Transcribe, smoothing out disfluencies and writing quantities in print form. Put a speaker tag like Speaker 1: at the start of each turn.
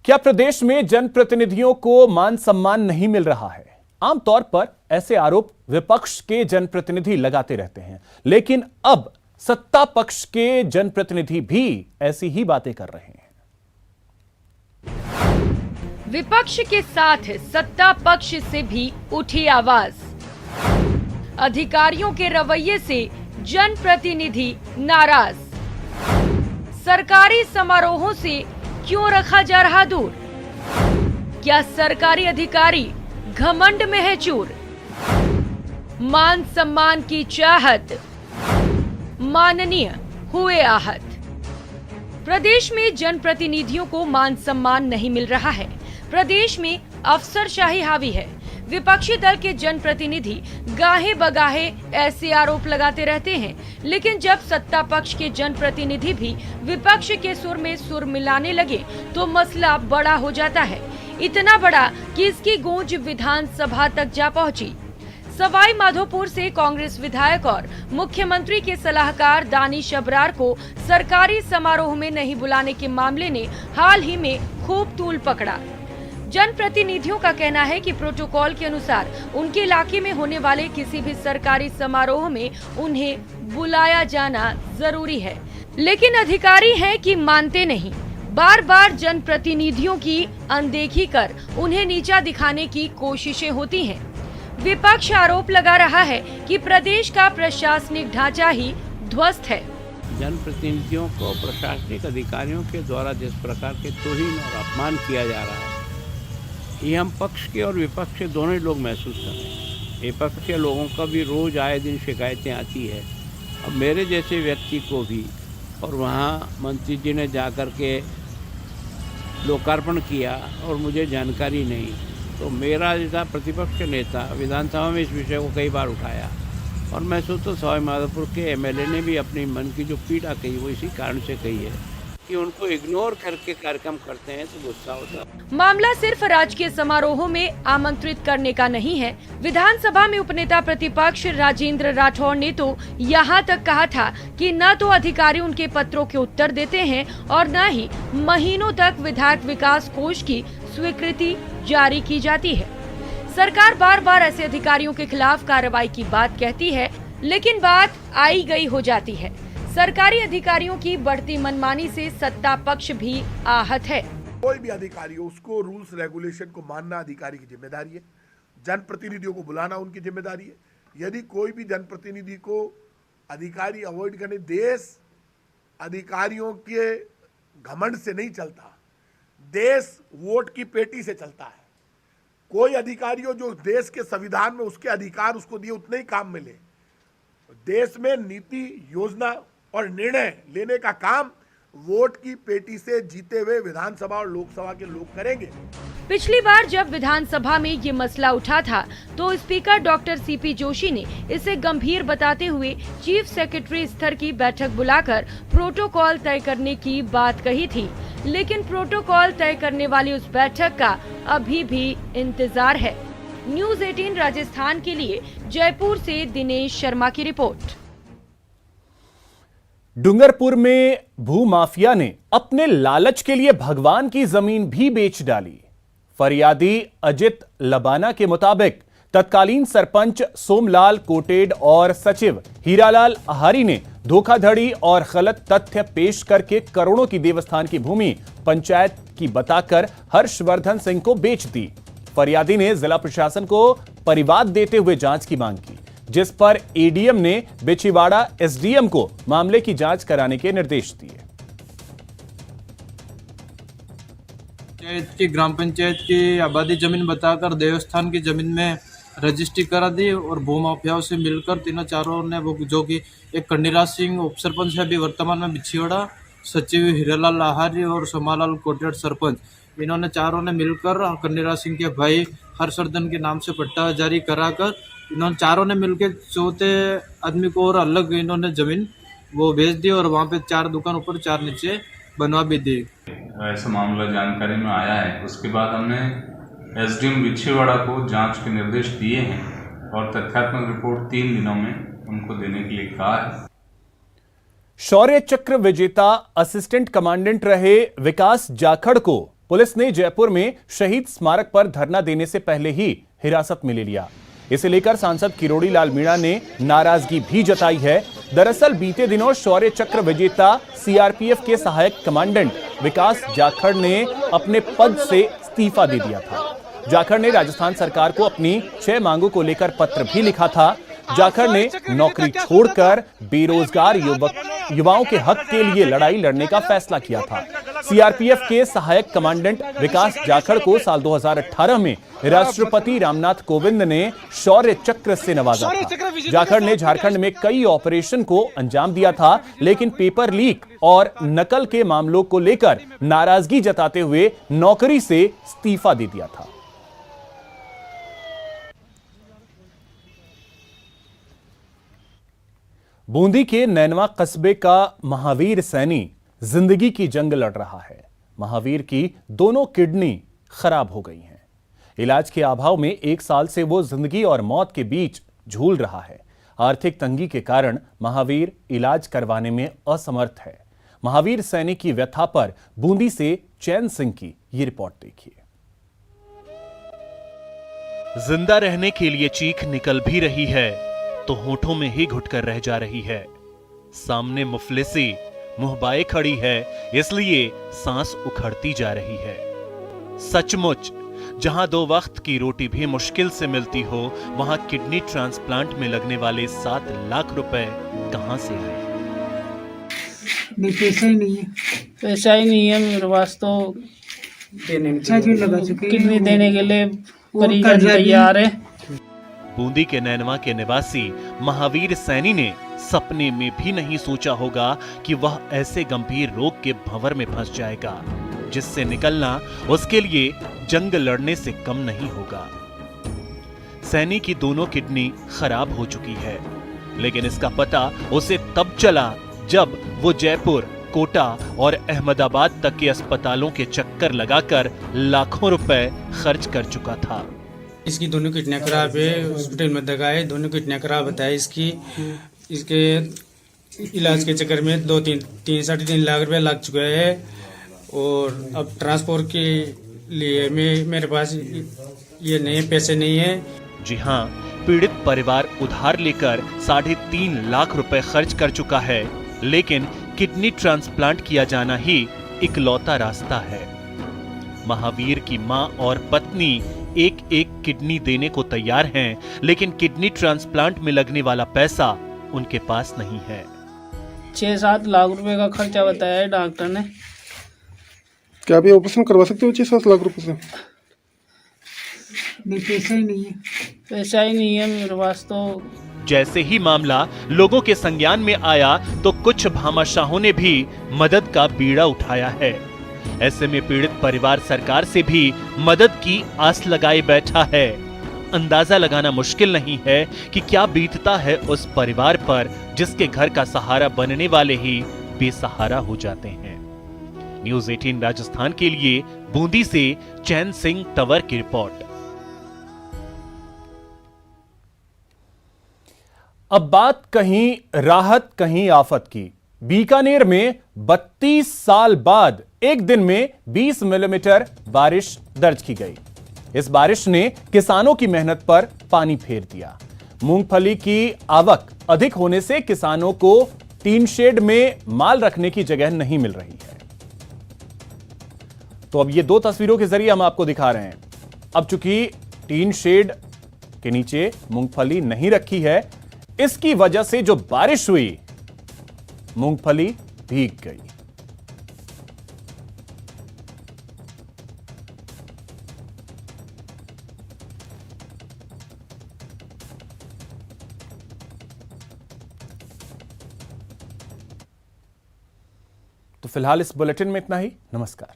Speaker 1: क्या प्रदेश में जनप्रतिनिधियों को मान सम्मान नहीं मिल रहा है? आमतौर पर ऐसे आरोप विपक्ष के जनप्रतिनिधि लगाते रहते हैं, लेकिन अब सत्ता पक्ष के जनप्रतिनिधि भी ऐसी ही बातें कर रहे हैं।
Speaker 2: विपक्ष के साथ सत्ता पक्ष से भी उठी आवाज। अधिकारियों के रवैये से जनप्रतिनिधि नाराज। सरकारी समारोहों से क्यों रखा जा रहा दूर? क्या सरकारी अधिकारी घमंड में है चूर? मान सम्मान की चाहत, माननीय हुए आहत। प्रदेश में जनप्रतिनिधियों को मान सम्मान नहीं मिल रहा है। प्रदेश में अफसरशाही हावी है। विपक्षी दल के जनप्रतिनिधि गाहे बगाहे ऐसे आरोप लगाते रहते हैं, लेकिन जब सत्ता पक्ष के जनप्रतिनिधि भी विपक्ष के सुर में सुर मिलाने लगे तो मसला बड़ा हो जाता है। इतना बड़ा कि इसकी गूंज विधानसभा तक जा पहुंची। सवाई माधोपुर से कांग्रेस विधायक और मुख्यमंत्री के सलाहकार दानिश अबरार को सरकारी समारोह में नहीं बुलाने के मामले ने हाल ही में खूब तूल पकड़ा। जनप्रतिनिधियों का कहना है कि प्रोटोकॉल के अनुसार उनके इलाके में होने वाले किसी भी सरकारी समारोह में उन्हें बुलाया जाना जरूरी है, लेकिन अधिकारी हैं कि मानते नहीं। बार बार जनप्रतिनिधियों की अनदेखी कर उन्हें नीचा दिखाने की कोशिशें होती हैं। विपक्ष आरोप लगा रहा है कि प्रदेश का प्रशासनिक ढांचा ही ध्वस्त है।
Speaker 3: जनप्रतिनिधियों को प्रशासनिक अधिकारियों के द्वारा जिस प्रकार के तौहीन और अपमान किया जा रहा है, ये हम पक्ष के और विपक्ष के दोनों ही लोग महसूस कर रहे हैं। विपक्ष के लोगों का भी रोज आए दिन शिकायतें आती है। अब मेरे जैसे व्यक्ति को भी, और वहाँ मंत्री जी ने जाकर के लोकार्पण किया और मुझे जानकारी नहीं, तो मेरा जैसा प्रतिपक्ष नेता विधानसभा में इस विषय को कई बार उठाया, और मैं सोचता सवाई माधोपुर के एमएलए ने भी अपनी मन की जो पीड़ा कही वो इसी कारण से कही है कि उनको इग्नोर करके कार्यक्रम करते हैं तो गुस्सा होता है।
Speaker 2: मामला सिर्फ राजकीय समारोहों में आमंत्रित करने का नहीं है। विधानसभा में उपनेता प्रतिपक्ष राजेंद्र राठौड़ ने तो यहाँ तक कहा था कि न तो अधिकारी उनके पत्रों के उत्तर देते हैं और न ही महीनों तक विधायक विकास कोष की स्वीकृति जारी की जाती है। सरकार बार बार ऐसे अधिकारियों के खिलाफ कार्रवाई की बात कहती है, लेकिन बात आई गई हो जाती है। सरकारी अधिकारियों की बढ़ती मनमानी से सत्ता पक्ष भी आहत है।
Speaker 4: कोई भी अधिकारी हो, उसको रूल्स रेगुलेशन को मानना अधिकारी की जिम्मेदारी है। जनप्रतिनिधियों को बुलाना उनकी जिम्मेदारी है। यदि कोई भी जनप्रतिनिधि को अधिकारी अवॉइड करने, देश अधिकारियों के घमंड से नहीं चलता, देश वोट की पेटी से चलता है। कोई अधिकारी हो जो देश के संविधान में उसके अधिकार उसको दिए उतने ही काम मिले। देश में नीति, योजना और निर्णय लेने का काम वोट की पेटी से जीते हुए विधानसभा और लोकसभा के लोग करेंगे।
Speaker 2: पिछली बार जब विधानसभा में ये मसला उठा था तो स्पीकर डॉक्टर सीपी जोशी ने इसे गंभीर बताते हुए चीफ सेक्रेटरी स्तर की बैठक बुलाकर प्रोटोकॉल तय करने की बात कही थी, लेकिन प्रोटोकॉल तय करने वाली उस बैठक का अभी भी इंतजार है। न्यूज़ 18 राजस्थान के लिए जयपुर से दिनेश शर्मा की रिपोर्ट।
Speaker 1: डूंगरपुर में भूमाफिया ने अपने लालच के लिए भगवान की जमीन भी बेच डाली। फरियादी अजित लबाना के मुताबिक तत्कालीन सरपंच सोमलाल कोटेड और सचिव हीरालाल आहारी ने धोखाधड़ी और गलत तथ्य पेश करके करोड़ों की देवस्थान की भूमि पंचायत की बताकर हर्षवर्धन सिंह को बेच दी। फरियादी ने जिला प्रशासन को परिवाद देते हुए जांच की मांग की, जिस पर एडीएम ने बिछीवाड़ा एसडीएम को मामले की जांच कराने के निर्देश दिए।
Speaker 5: पंचायत की ग्राम पंचायत की आबादी जमीन बताकर देवस्थान की जमीन में रजिस्ट्री करा दी और भूमाफियाओं से मिलकर तीनों चारों ने, वो जो कि एक कन्नीराज सिंह उप सरपंच है अभी वर्तमान में बिछीवाड़ा, सचिव हीरालाल आहारी और सोमालाल कोटेड सरपंच, इन्होंने चारों ने मिलकर कन्नीराज सिंह के भाई हर्षवर्धन के नाम से पट्टा जारी कराकर इन्होंने चारों ने मिलकर चौथे आदमी को और अलग इन्होंने जमीन वो बेच दी और वहाँ पे 4 दुकान ऊपर 4 नीचे बनवा भी दी।
Speaker 6: ऐसा मामला जानकारी में आया है, उसके बाद हमने एसडीएम बिछीवाड़ा को जांच के निर्देश दिए हैं और तथ्यात्मक रिपोर्ट 3 दिनों में उनको देने के लिए कहा है।
Speaker 1: शौर्य चक्र विजेता असिस्टेंट कमांडेंट रहे विकास जाखड़ को पुलिस ने जयपुर में शहीद स्मारक पर धरना देने से पहले ही हिरासत में ले लिया। इसे लेकर सांसद किरोड़ी लाल मीणा ने नाराजगी भी जताई है। दरअसल बीते दिनों शौर्य चक्र विजेता सीआरपीएफ के सहायक कमांडेंट विकास जाखड़ ने अपने पद से इस्तीफा दे दिया था। जाखड़ ने राजस्थान सरकार को अपनी 6 मांगों को लेकर पत्र भी लिखा था। जाखड़ ने नौकरी छोड़कर बेरोजगार युवाओं के हक के लिए लड़ाई लड़ने का फैसला किया था। सीआरपीएफ के सहायक कमांडेंट विकास जाखड़ को साल 2018 में राष्ट्रपति रामनाथ कोविंद ने शौर्य चक्र से नवाजा था। जाखड़ ने झारखंड में कई ऑपरेशन को अंजाम दिया था, लेकिन पेपर लीक और नकल के मामलों को लेकर नाराजगी जताते हुए नौकरी से इस्तीफा दे दिया था। बूंदी के नैनवा कस्बे का महावीर सैनी जिंदगी की जंग लड़ रहा है। महावीर की दोनों किडनी खराब हो गई हैं। इलाज के अभाव में 1 साल से वो जिंदगी और मौत के बीच झूल रहा है। आर्थिक तंगी के कारण महावीर इलाज करवाने में असमर्थ है। महावीर सैनी की व्यथा पर बूंदी से चैन सिंह की ये रिपोर्ट देखिए। जिंदा रहने के लिए चीख निकल भी रही है तो होठों में ही घुटकर रह जा रही है। सामने मुफलिसी मुहबाए खड़ी है, इसलिए सांस उखड़ती जा रही है। सचमुच जहां 2 वक्त की रोटी भी मुश्किल से मिलती हो, वहां किडनी ट्रांसप्लांट में लगने वाले 7 लाख रुपए कहां से आए?
Speaker 7: नहीं, पैसा ही नहीं है।
Speaker 8: पैसा ही नहीं है मेरे पास तो किडनी देने के लिए परिजन तैयार है।
Speaker 1: बूंदी के नैनवा के निवासी महावीर सैनी ने सपने में भी नहीं सोचा होगा कि वह ऐसे गंभीर रोग के भंवर में फंस जाएगा, जिससे निकलना उसके लिए जंग लड़ने से कम नहीं होगा। सैनी की दोनों किडनी खराब हो चुकी है, लेकिन इसका पता उसे तब चला जब वो जयपुर, कोटा और अहमदाबाद तक के अस्पतालों के चक्कर लगाकर लाखों रुपए खर्च कर चुका था।
Speaker 7: इसकी दोनों किडनियाँ खराब है। हॉस्पिटल में दगाए, दोनों किडनियाँ खराब बताए इसके इलाज के चक्कर में 3.5 लाख रुपए लग चुका है। और अब ट्रांसपोर्ट के लिए मेरे पास ये नहीं, पैसे नहीं है।
Speaker 1: जी हाँ, पीड़ित परिवार उधार लेकर 3.5 लाख रुपए खर्च कर चुका है, लेकिन किडनी ट्रांसप्लांट किया जाना ही इकलौता रास्ता है। महावीर की मां और पत्नी एक किडनी देने को तैयार हैं, लेकिन किडनी ट्रांसप्लांट में लगने वाला पैसा उनके पास नहीं है।
Speaker 8: 6-7 लाख रुपए का खर्चा बताया है डॉक्टर ने।
Speaker 9: क्या आप ये ऑपरेशन करवा सकते हो 6-7 लाख रुपए से?
Speaker 7: नहीं, पैसा ही नहीं है।
Speaker 8: पैसा ही नहीं है मेरे पास तो।
Speaker 1: जैसे ही मामला लोगों के संज्ञान में आया तो कुछ भामाशाहों ने भी मदद का बीड़ा उठाया है। ऐसे में पीड़ित परिवार सरकार से भी मदद की आस लगाए बैठा है। अंदाजा लगाना मुश्किल नहीं है कि क्या बीतता है उस परिवार पर जिसके घर का सहारा बनने वाले ही बेसहारा हो जाते हैं। न्यूज़ 18 राजस्थान के लिए बूंदी से चैन सिंह तंवर की रिपोर्ट। अब बात कहीं राहत कहीं आफत की। बीकानेर में 32 साल बाद एक दिन में 20 मिलीमीटर बारिश दर्ज की गई। इस बारिश ने किसानों की मेहनत पर पानी फेर दिया। मूंगफली की आवक अधिक होने से किसानों को टीन शेड में माल रखने की जगह नहीं मिल रही है। तो अब ये 2 तस्वीरों के जरिए हम आपको दिखा रहे हैं। अब चूंकि टीन शेड के नीचे मूंगफली नहीं रखी है, इसकी वजह से जो बारिश हुई, मूंगफली भीग गई। तो फिलहाल इस बुलेटिन में इतना ही। नमस्कार।